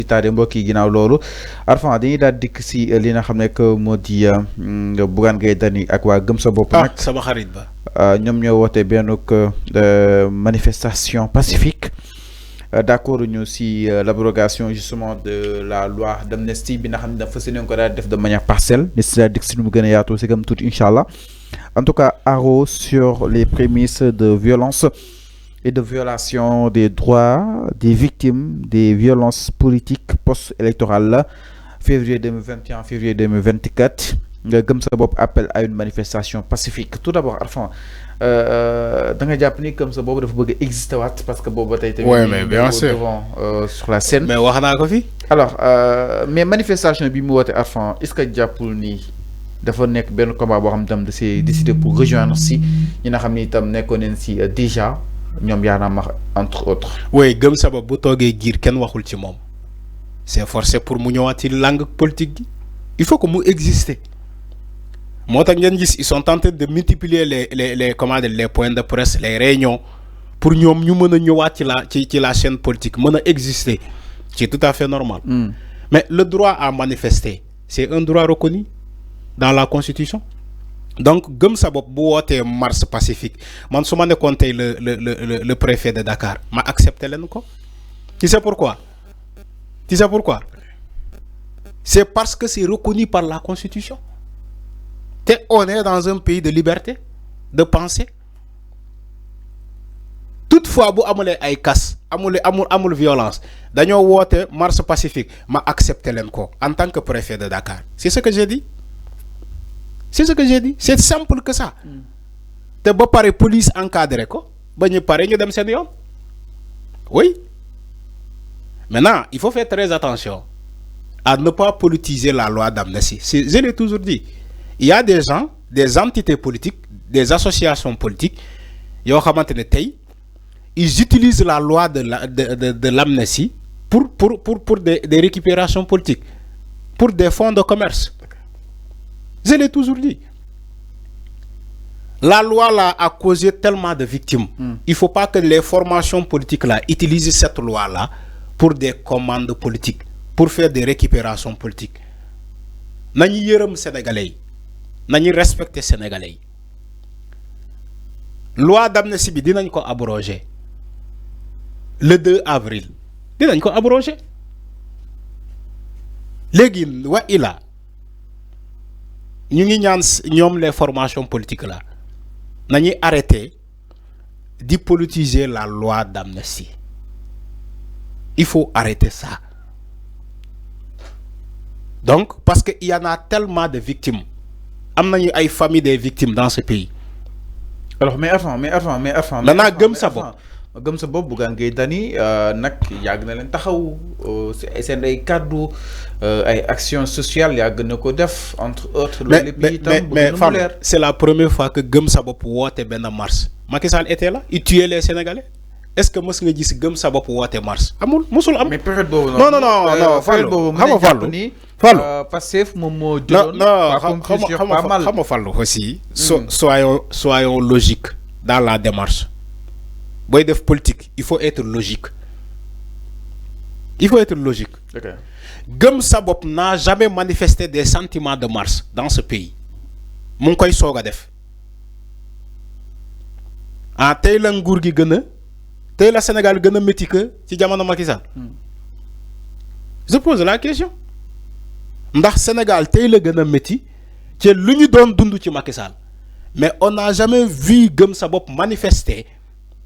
taade mbokk yi ginnaaw loolu Arfan dañuy daal dikk si li nga xam ne que moo di Bougane Gueye Dany ak waa Gëm sa bopp nag sama xarit ba ñoom ñoo woote benn manifestation pacifique d'accord ñu si l'abrogation justement de la loi d'amnistie bi nga xam ne dafa fas yéene ko daal def de manière partielle ni si daal dikk si nu mu gën a yaatoo si gëm tuuti incha allah en tout cas haro sur les prémices de violence et de violation des droits des victimes des violences politiques post-électorales février 2021 février 2024 nga gëm sa bopp appel à une manifestation pacifique tout d'abord Arfan da nga jàpp ni gëm sa bopp dafa bëgg exister waat parce que boobu ba tey tamit mais bien sûr devant sur la scène mais wax naa ko fi alors mais manifestation bi mu woote Arfan est-ce que jàppul ni dafa nekk benn combat boo xam tam da see décidé pour rejoindre si ñi nga xam ni itam nekkoon neen si déjà ñoom yaa naa wax entre autres. oui gëm sa bopp bu toogee giir kenn waxul ci moom c'est forcé pour mu ñëwaat ci langue politique gi il faut que mu exister moo tax ngeen gis ils sont tentés de multiplier les comment dire les points de presse les réunions pour ñoom ñu mën a ñëwaat ci la chaîne politique mën a exister c'est tout à fait normal. Mais le droit à manifester c'est un droit reconnu dans la constitution. Donc gëm sa bopp bu wootee marche pacifique man su ma nekkoon tey le préfet de Dakar ma accepté leen ko. Tu sais pourquoi c'est parce que c'est reconnu par la constitution. Te on est dans un pays de liberté de penser. Toutefois bu amulee ay casse amul violence dañoo woote marche pacifique ma accepté leen ko en tant que préfet de Dakar. C'est ce que j'ai dit. C'est simple que ça. Te ba pare police encadré ko ba ñu pare ñu dem seen yoon. Oui. Maintenant, il faut faire très attention à ne pas politiser la loi d'amnistie. Je l'ai toujours dit. Il y a des gens, des entités politiques, des associations politiques, yoo xamante ne tey ils utilisent la loi de l'amnistie pour des récupérations politiques, pour des fonds de commerce. Je l'ai toujours dit. La loi là a causé tellement de victimes. Il ne faut pas que les formations politiques là utilisent cette loi là pour des commandes politiques, pour faire des récupérations politiques. Nañu yërëm Sénégalais yi, nañu respecter Sénégalais yi. Loi d'amnistie bi dinañ ko abroger le 2 avril. Dinañ ko abroger. Léegi wa ila ñu ngi ñaan ñoom les formations politiques là nañuy arrêter de politiser la loi d'amnistie. Il faut arrêter ça. Donc parce que il y en a tellement de victimes. Am nañu ay familles des victimes dans ce pays. Alors mais avant maintenant gëm sa bopp Bougane Gueye Dany nag yàgg na leen taxaw seen ay kàddu ay actions sociales yàgg na ko def entre autres. mais c'est la première fois que gëm sa bopp woote benn marche. Macky Sall était là il tuait les Sénégalais. Est-ce que mës nga gis gëm sa bopp woote marche amul musul am. mais période boobu non Fallou xam nga Fallou Pastef moom moo jëloon xam nga Fallou aussi. soyons logiques dans la démarche. Boy def politique il faut être logique. Okay. Gëm sa bopp n'a jamais manifesté des sentiments de marche dans ce pays. Mu ngi koy soog a def. Tey la nguur gi tey la Sénégal gën a métti que ci jamono Macky Sall. Je pose la question. Ndax Sénégal tey la gën a métti ci lu ñu doon dund ci Macky Sall. Mais on n'a jamais vu gëm sa bopp manifester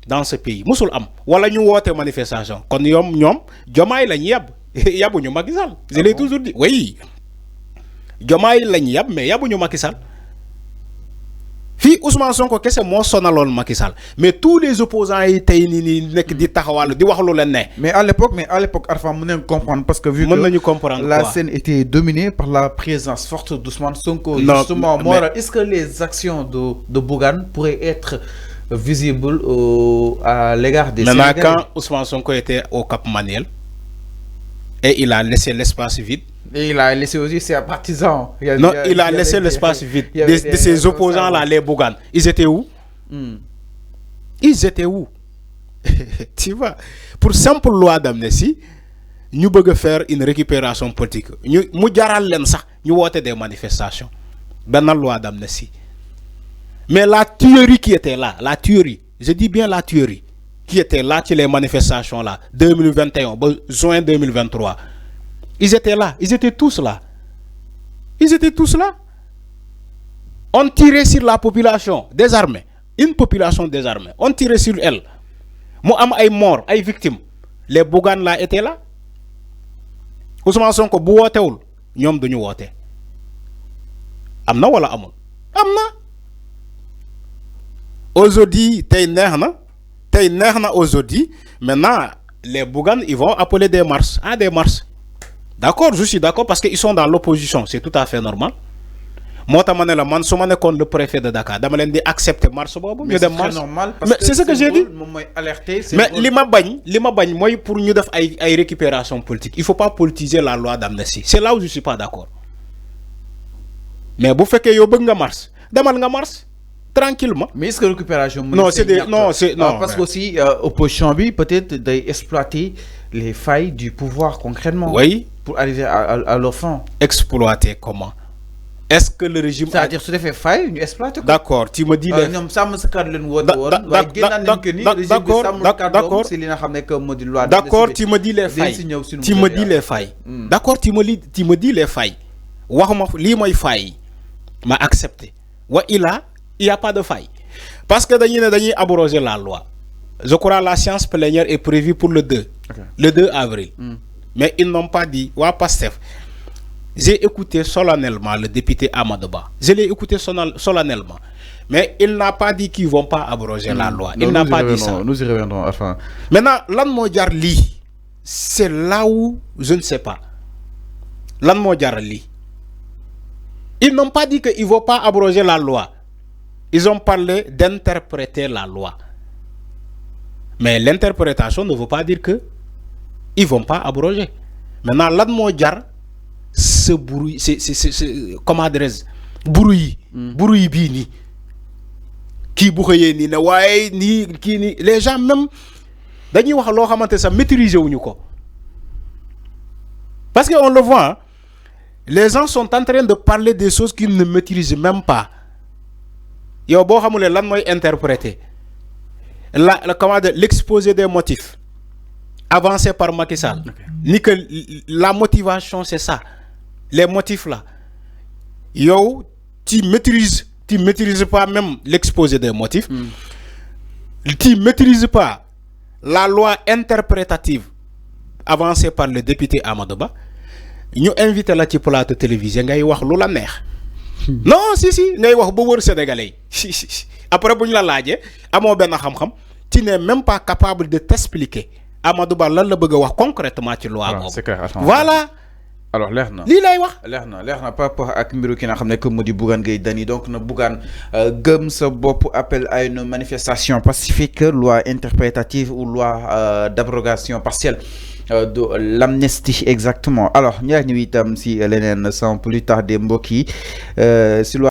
dans ce pays musul am wala ñu woote manifestation kon ñoom Diomaye lañ yab yabuñu Macky Sall. Je l'ai toujours dit oui Diomaye lañ yab mais yabuñu Macky Sall. Fii Ousmane Sonko kese moo sonaloon Macky Sall mais tous les opposants yi tey nii nekk di taxawal di wax lu leen ne. mais à l'époque Arfan mën nañu comprendre parce que vu que la scène était dominée par la présence forte d'Ousmane Sonko. Justement est-ce que les actions de Bougane pourraient être visibles à l'égard des Sénégalais? Maintenant quand Ousmane Sonko était au Cap Manuel et il a laissé l'espace vide. Et il a laissé aussi ses partisans. Il a laissé l'espace vide de ses opposants là, les Bougane. Ils étaient où? Ils étaient où? Tu vois, pour simple loi d'amnistie, ñu bëgg faire une récupération politique ñu mu jaral leen sax ñu woote des manifestations benn loi d'amnistie mais la tuerie qui était là, la tuerie, je dis bien la tuerie qui était là sur les manifestations là 2021 juin 2023, ils étaient là, ils étaient tous là, on tirait sur la population désarmée, une population désarmée, on tirait sur elle, mu am ay morts ay victimes, les Bougane là étaient là. Ousmane Sonko bu wootewul ñoom duñu woote am na wala amul am na aujourd'hui tey neex na aujourd'hui maintenant les Bougane ils vont appeler des marches d'accord, je suis d'accord parce que ils sont dans l'opposition, c'est tout à fait normal. Moo tax ma ne la man su ma nekkoon le préfet de Dakar dama leen di accepter marche boobu ñu dem marche mais c'est ce que j'ai dit mais li ma bañ mooy pour ñu def ay récupération politique, il faut pas politiser la loi d'amnistie, c'est là où je suis pas d'accord. Mais bu fekkee yow bëgg nga marche demal nga marche tranquillement. Mais est-ce que récupération non c'est parce que aussi opposition bi peut-être day exploiter les failles du pouvoir concrètement. Oui, pour arriver à leur fin. Exploiter comment? Est-ce que le régime... C'est-à-dire que tu fais faille, nous exploitons. D'accord, tu me dis... D'accord, tu me dis les failles. Tu me dis les failles. D'accord, tu me dis les failles. Li moy faille. M'a accepté. Il y a pas de faille. Parce que dañuy abroger la loi. Je crois que la séance plénière est prévue pour le 2. Okay. Le 2 avril. Mais ils n'ont pas dit Pastef. J'ai écouté solennellement le député Amadou Ba. Je l'ai écouté solennellement. Mais il n'a pas dit qu'ils ne vont pas abroger la loi. Il n'a pas dit ça. Nous y reviendrons. Enfin. Maintenant, l'an modjar li, c'est là où je ne sais pas. L'an modjar li. Ils n'ont pas dit qu'ils ne vont pas abroger la loi. Ils ont parlé d'interpréter la loi. Mais l'interprétation ne veut pas dire qu'ils ne vont pas abroger. Maintenant, l'an modjar, ce bruit, c'est comment adresse bruit bini qui bouille ni na way ni qui ni les gens même dañuy wax lo xamanté ça maîtriser wuñu ko parce que on le voit hein, les gens sont en train de parler des choses qu'ils ne maîtrisent même pas. Yow bo xamulé lan moy interpréter comment l'exposé des motifs avancé par Macky Sall. Ni que la motivation c'est ça. Les motifs là, yo, tu maîtrises pas même l'exposé des motifs, tu maîtrises pas la loi interprétative avancée par le député Amadou Ba. Ñu invité la ci plateau télévisé ngay wax lu la neex. Non, si ngay wax ba wër sénégalais. Après buñ la laajee amo ben xam-xam, tu n'es même pas capable de t'expliquer Amadou Ba lan la bëgg wax concrètement ci loi boobu. Voilà. Alors leer na par rapport ak mbiru ki nga xam ne que moo di Bougane Gueye Dany donc na Bougane gëm sa bopp appel à une manifestation pacifique, loi interprétative ou loi d'abrogation partielle de l'amnistie exactement. Alors ñaar ñu itam si leneen sans plus tarder mbokk yi si loi